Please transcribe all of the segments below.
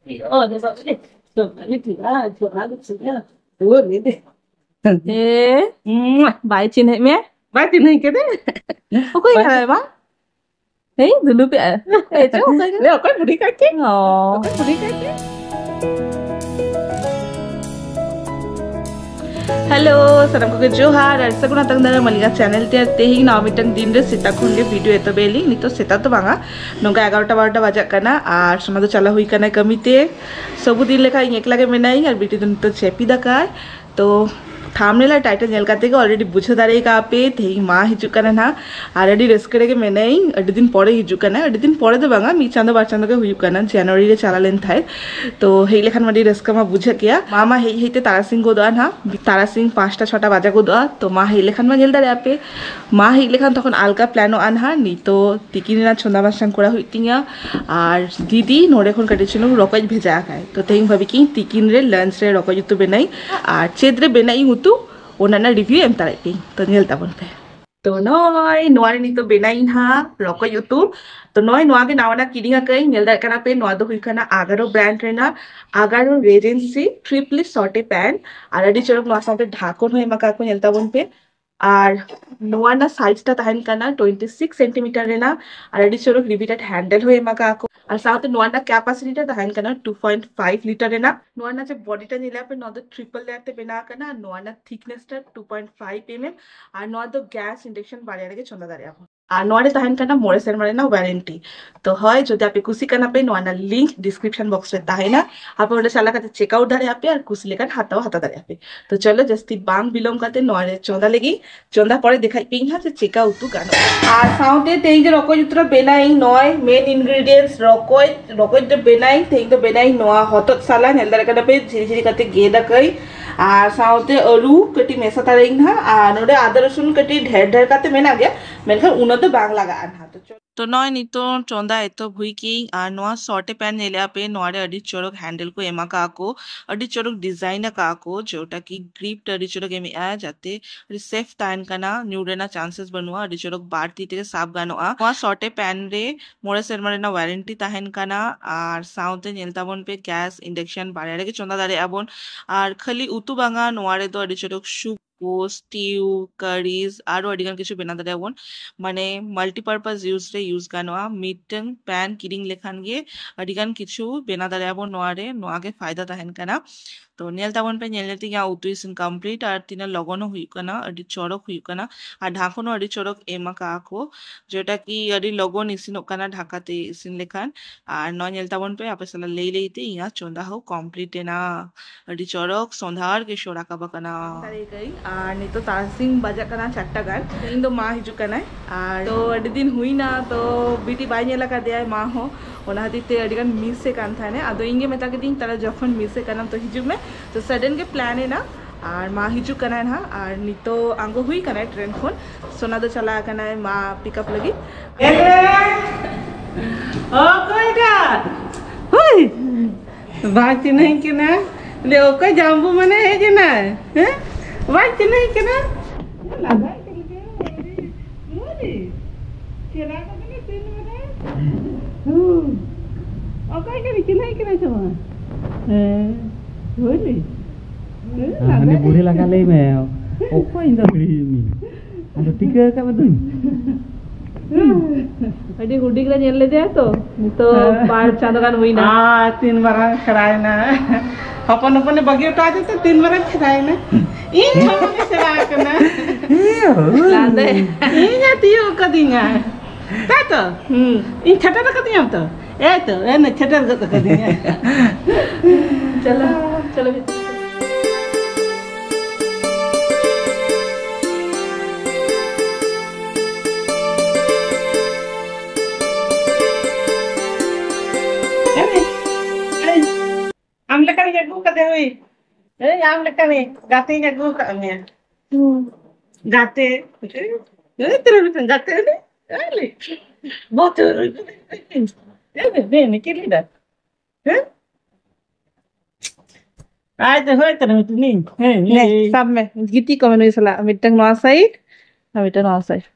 Oh, det var det. Så väldigt glad. Så hade så där. Det var det. Baik chin me? Batin hai ke de? Aku ingat bang. Dulu ya. Coba kan. Le koi budi ka ke? Oh. Koi budi ka ke? Hello, salam ko johar ar saguna tang dara maliga channel te tehi na mitang din re sita khunge video eto beli nito sita to banga nongka 11টা 12টা bajak kana ar sona do chala hui kana kamite sobu din lekha ing ekla ge menai ar biti dun to chepi dakai to thumbnail ar title nyel kate ge already bujhe dare ka pe tehi ma hiju kana na already rest kare ge menai adi din pore hiju kana adi din pore do banga mi chando bar chando ge hui kana January re chala len thai to hei lekhan madi rest ka ma bujhe kya mama hei heite tarasing go doan ha tarasing 5টা 6টা baja go doa to ma hei lekhan ma nyel dare ape ma hei lekhan tokhon alga plano an ha ni to tikini na chonda basang kora hui tinga ar didi nore khon kate chino rokoj bheja khai to teing bhabi ki tikin re lunch re rokoj tu benai ar chedre benai hutu onana review em tarai ki to nyel tabon pe to noi noari ni to benai ha rokoj utu to noi noa ge nawana kiringa kai nyel dar kana pe noa do hui kana agaro brand rena agaro regency triply sorte pan আর এডি চরক নোয়া সাথে ঢাকন হয়ে মাকা কো নেলতা বন pay আর নোয়া না সাইজটা তাহেন কানা 26 centimetre রেনা আর এডি Charak রিভিটেড handle হয়ে মাকা কো আর সাথে নোয়া না ক্যাপাসিটিটা তাহেন কানা 2.5 লিটার রেনা নোয়া না যে বডিটা নিলে আপে নদ ট্রিপল লেয়ার তে বেনা কানা নোয়া না থিকনেসটা 2.5 mm আর নোয়া দো গ্যাস ইন্ডাকশন বাড়িয়ে রেখে চন্দা দাঁড়িয়ে আর নোয়ারে তাহেন কানা মোরে সের মারে না ওয়ারেন্টি तो है जो आप कुसी करना पे नोना लिंक डिस्क्रिप्शन बॉक्स में है ना आप चला करते चेकआउट दारे आप और कुसी लेकर हाथा दारे आप तो चलो जस्ती बांग बिलोंग करते नोरे चौंदा लगी चौंदा परे दिखाई पिंग हा चेकआउट तू गानो আর সাউতে তেই যে রকজ উত্তর বেনাই নয় মেন ইনগ্রেডিয়েন্টস রকজ তো বেনাই তেই তো বেনাই নোয়া হতত সালা নেলদার কাটা पे झिरी झिरी करते गेदा कई আর সাউতে আলু কটি মেসা তারেই না আর নোরে আদা রসুন কটি ঢের ঢের কাতে মেনা গया मेनखान उन्नत बांग लगा आन हाथ तो नय नितो चौंदा एतो भुई की और नोआ सॉटे पैन नेले पे नोरे अडी चोरक हैंडल को एमा काको अडी चोरक डिजाइन काको जोटा की ग्रिप अडी चोरक एमे आ जाते अडी सेफ टाइन काना न्यूरेना चांसेस बनवा अडी चोरक बारती ते साफ गानोआ नोआ सॉटे पैन रे मोरे सेरमारे ना वारंटी ताहेन काना और साउते नेलताबन पे गैस इंडक्शन बारे के चौंदा दारे आबन और खाली उतु बांगा नोरे तो अडी चोरक सूप स्टीव कारीज और अडिगान किछु बेना दारे आबन माने मल्टीपर्पज यूज रे यूज गानोआ मीटिंग पैन किरिंग लेखान गे अडिगान किछु बेना दारे आबन नोआरे नोआगे फायदा ताहेन काना तो नेल ताबन पे नेलती या उतु इसिन कंप्लीट और तिना लगनो हुई कना अडी चोरक हुई कना और ढाकनो अडी चोरक एमा काको जेटा की अडी लगन इसिन कना ढाकाते इसिन लेखान और न नेल ताबन पे आपे सला लेते या चोंदा हो कंप्लीट ना अडी चोरक संधार के शोरा का बकना तारे गई और नी तो तारसिंग बजा कना 4टा गान इन दो मा हिजु कना और तो अडी दिन हुई ना तो बीटी बाई नेला का दिया मा हो ओना हतीते अडिगान मिस से कान थाने आदो इंगे मेता के दिन तारा जखन मिस से कानम तो हिजु में तो सडन के प्लान है ना और मा हिजु कना ना और नितो आंगो हुई कना ट्रेन फोन सोना दो चला कना मा पिकअप लगी ओ कोइडा हुई बात नहीं के ना ले ओका जाम्बू मने है जे ना हैं बात नहीं के ना लगा के लगे मोरी चला का ने तीन मने ओका के नहीं के ना समा Holi ini boleh lah kali mel. Apa yang dah beli ni? Ada 3 kat betul. अडी हुडी के नेल ले जाए तो पार चांदगान हुई ना 3 बार खराय ना अपन अपन बगी उठा दे तो 3 बार खराय ना इन छोड़ के सेवा करना लादे इन तियो कदिंगा तातो इन छटा कदिंगा तो ए न छटा कदिंगा चलो चलो am lekani jago kate hui am lekani gate jago ka me gate terus gate ni ali motor ni kili dah ai tu hoi terus ni ne sab me giti ko menu sala mitang no side mitang no side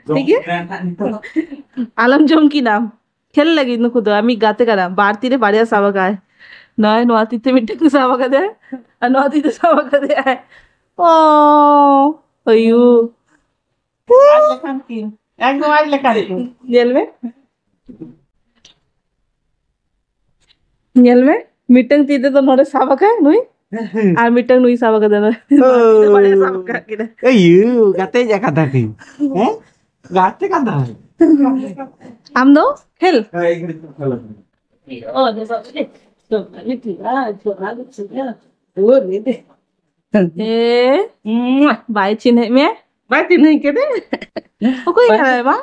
ठीक है आलम जोम की नाम खेल लगी नुकु दो आमी गाते करा बारती रे बाड़िया सावा गाय नय नोआती ते मिट्टे को सावा का दे नोआती ते सावा का दे ओ अयू आज लेखान की एकदम आज लेखान की जेल में मिट्टंग तीते तो नोरे सावा का नुई आ मिट्टंग नुई सावा का दे बाड़िया सावा का किदा गाते जा कथा की हैं गाते कथा आम दो खेल बाई चिन्ह में बात नहीं के दे ओ कोई कर है मां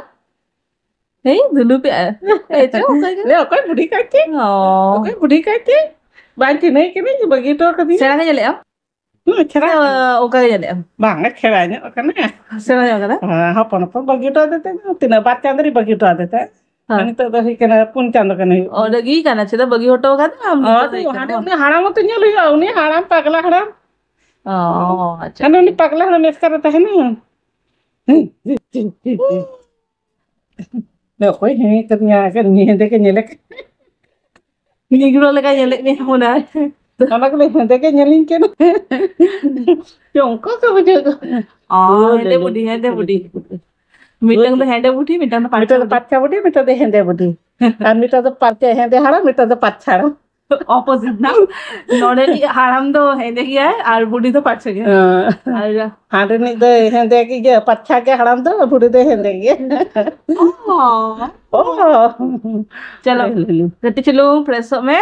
ए दुलू पे ए तो ले कोई बुढ़ी कहती ओ कोई बुढ़ी कहती बात नहीं के नहीं बगी तो कभी सेरा के चले अब छरा ओ का चले अब bang खेलाने ओकने सेरा जागा hapon bagi to dete tina bat chandri bagi to dete ani to do hikena pun chando kene और गी करना चाहिए बगी होटो का हम hade uni haram to nyel hu uni haram pagla haram ओ अच्छा kan uni pagla haram eskara ta hai na lo koi he katnya kan ni de ke nyelek ni gro leka nyelek ni hona anak le de ke nyelin ke chong ko buje आ हेडे बुढ़ी मिटंग तो हेडे बुढ़ी मिटंग तो mita to patcha budi mita de hende budi an mita to patcha hende haram mita to patcha haram opposite ना नोडे हाराम तो हेडे किया है और बुढ़ी तो पाट गया और hade ni de hende ki ge patcha ke haram to budi de hende ge oh चलो गति चलो फ्रेश में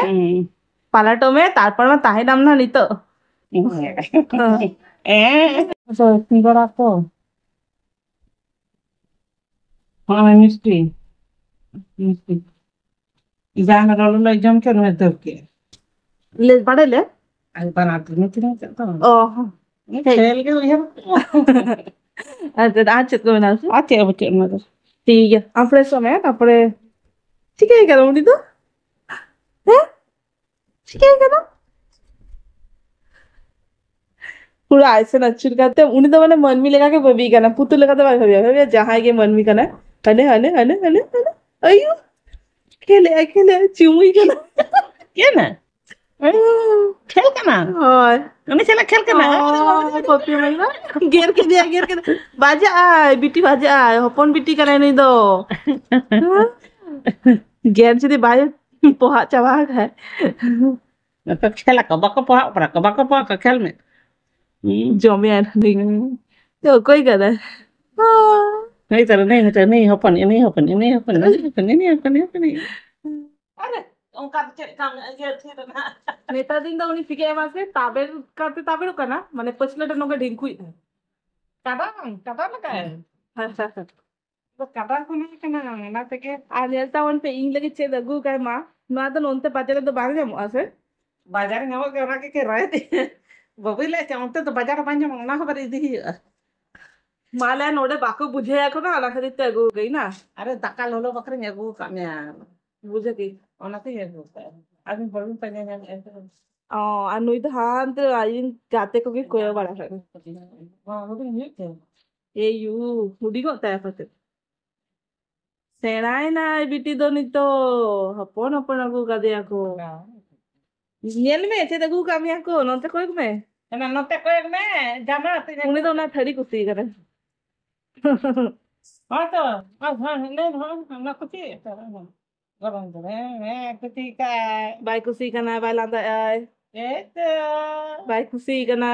पालाटो में तारपर में ताहे दाम ना नितो so tinggal aku mana mesti jangan kalau lagi jam kan ada ke ले पड़े ले आई बना तो नहीं करता ओ ini खेल के लिया आज चित को बना से आते अब के मगर ठीक है अब फ्रेश में तापरे ठीक है क्या मुड़ी तो हैं ठीक है क्या पूरा ऐसे नचुर करते उन्हीं तो मैंने मन में लगा के बबी का ना पुतु लगा तो भाई जहाँ के मन में करना हने हने हने हने हने अयो खेले चुमुई का ना क्या ना खेल का ना और उन्हें चला खेल का ना पप्पी में ना गेर के दिया बाजा आए बिटी बाजा आए होपन बिटी करे नहीं दो गेर से भाई पोहा चबा है तो खेला कबा का खेल में जमे आ नहीं तो कोई कर रहा है नहीं तर नहीं हपन अरे उनका चेक काम ये थे ना नेता दिन तो उन्हीं फिके मासे ताबेर करते करना माने पछले टनो के ढिंकुई कदा लगा है तो कदा को नहीं करना ना ते के आ नेता वन पे इंग लगे चे दगु काय मा ना तो नोनते बाजारे तो बाहर जामो आसे बाजार नवा के ओरा के रहे थे बबीले चाहते तो बाजार पांच मंगना खबर इदी माला नोडे बाको बुझे याको ना आला खरीद ते गो गई ना अरे दका लोलो बकरे नेगु काम्या बुझे की ओनाते नेगु आदमी बड़ू पने ने आ अनुई तो हां तो आइन गाते को की कोयो बड़ा है हां वो भी नहीं थे ए यू हुडी को ताया पते सेनाई ना बिटी दोनी तो हपन को का दिया को नेल में चे दगु कामिया को नते कोई में ना नते कोई में जामा ते उनी तो ना थड़ी कुसी करे हां तो हां नहीं ना कुछ गरम मैं कुछ का बाई कुसी का ना बाई लांदा आय ए तो बाई कुसी का ना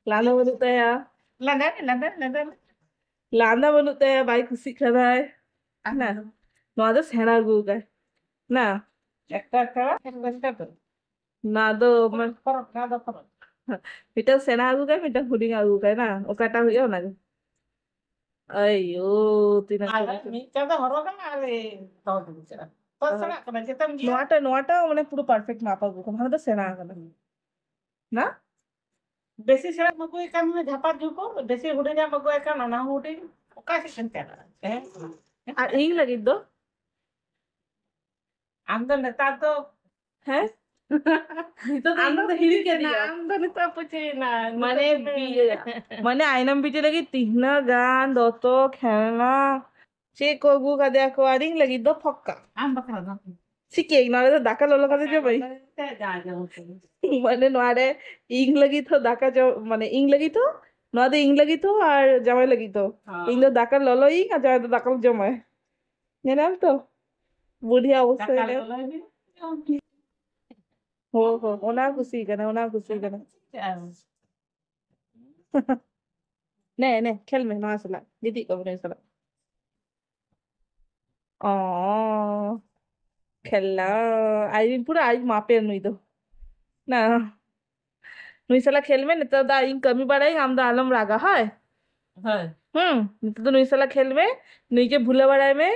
लांदा बनते या लांदा बनते या बाई कुसी का ना ना नो तो सेना गु का ना একটা তো ना दो मैं फरक ना दो फरक मिटा सेना आगु का मिटा हुडी आगु का ना ओ काटा हुई ना अयो तीना मिटा तो हरोगा अरे तो बिचारा तो सड़ा कना जेतम जी नोटा माने पूरा परफेक्ट मापा गु माने तो सेना आगु ना बेसी सड़ा मगु एकान में झापा जुको बेसी हुडी ना मगु एकान ना हुडी ओका से संते है आ इंग लगी दो आंदो नेता तो है तो आंदो हिरी के दिया आंदो नेता पूछे ना माने आइनम बीचे लगी तीन गान दोतो खेलना Cik ko gu kada aku aring lagi do pokka. Am bakal dong. Sikit nore to daka lolo kada jo bai. Mane nore ing lagi to daka jo mane ing lagi to nore ing lagi to ar jamai lagi to. Ing do daka lolo ing ar jamai to daka jomai. Nyenam to. Budhiya অবস্থা हो हो ओना खुशी kana ne ne khel me na sala didi ko bne sala oh khela ai pura ai mape nui do na nui sala khelme ne to da ing kami badai ham da alam raga hai to nui sala khelme nui ke bhule badai me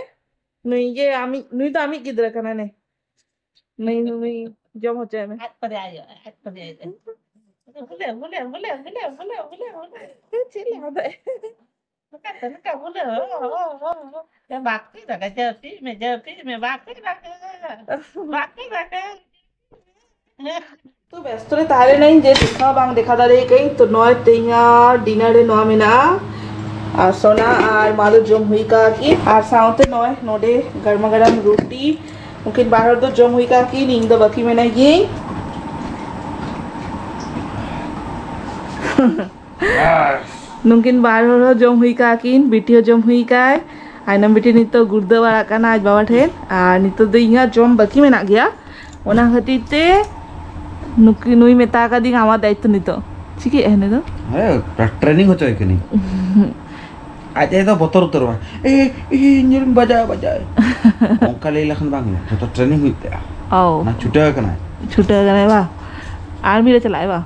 nui ke ami nui to ami kidra kana ne nui jom ho jaye me Hat pare ayo. Boleh. chile ada Naka boleh. Ya bakti dah kerja me bakti dah. तो व्यस्त रे तारे नहीं जे देखा बांग देखा दारे कहीं तो नॉय तेंगा डिनर रे नॉय मिना আর সোনা আর মাদু জম হুই কা কি আর সাউতে নয় নোডে গরমা গরম রুটি মুকিন বাহার দো জম হুই কা কি নিং দো বাকি মেনা গিয়ে Mungkin baru jom hui kakin, video jom hui kai. Ainam biti nito gurda wara kana aj bawa then. Nito do inga jom baki menak gya. Ona khati te nuki nui meta ka ding ama daitto nito. Chiki ehne to? Training हो चाहे कहीं आज ये तो बतर उतर हुआ engine बजा उनका ले लखन बांग तो ट्रेनिंग हुई था Oh. ना छुट्टा करे बा आर्मी रे चलाए बा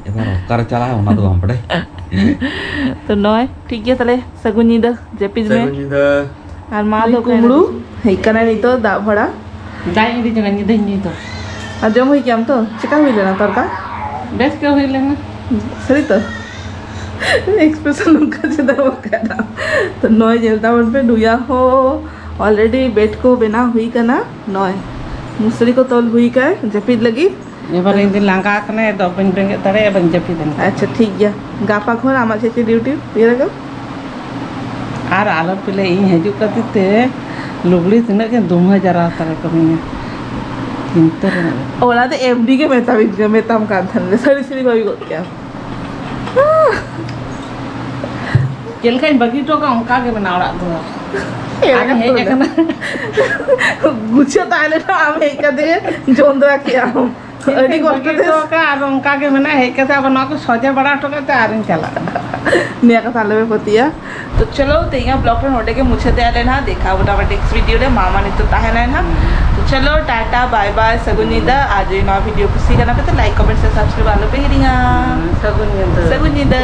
ये बार कर चला है उन्हें तो हम पढ़े तो नॉय ठीक है तले सगुन नींद जेपिज में सेकंड আর মা তো কুমড়ু এইখানে নিতো দা ভরা Dai ini jangan nyedih itu. আর জম হই কেম তো চিকা হইলে না তরকা Bes ke hilang. सही तो एक्सप्रेशन उनका ज्यादा वो करना तो नॉय जलता मन पे डुया हो ऑलरेडी बेड को बिना हुई का ना नॉय मुसरी को तोल हुई का जपिद लगी Ebar ini langkah kena do beng tare beng japidan. अच्छा ठीक गया गापा खोर आमा छे ड्यूटी ये रखो Ar alam pile ini haju kati te lugli tina ke 2000 tare kaminya. Pinter. ओला तो एमडी के मेताम का थन सरी सरी भाई को क्या Jelkan bagi to ka ongka ke bena orak do. Ani heja kana. गुच्छा ताले ना आम एक दे जोंदरा किया हम अड़ी को Bagi to ka ar ongka ke bena he ke aba na ko soja bada to ka te arin chala. नया का ताले में पतिया तो चलो तेगा ब्लॉग रे नोटे के मुझे दे लेना देखा वो टावर नेक्स्ट वीडियो रे मामा ने तो ताहे ना तो चलो टाटा बाय बाय सगुनीदा आज ये नया वीडियो खुशी करना पे तो लाइक कमेंट से सब्सक्राइब वालों पे ही दिया Sagun gitu. सगुनीदा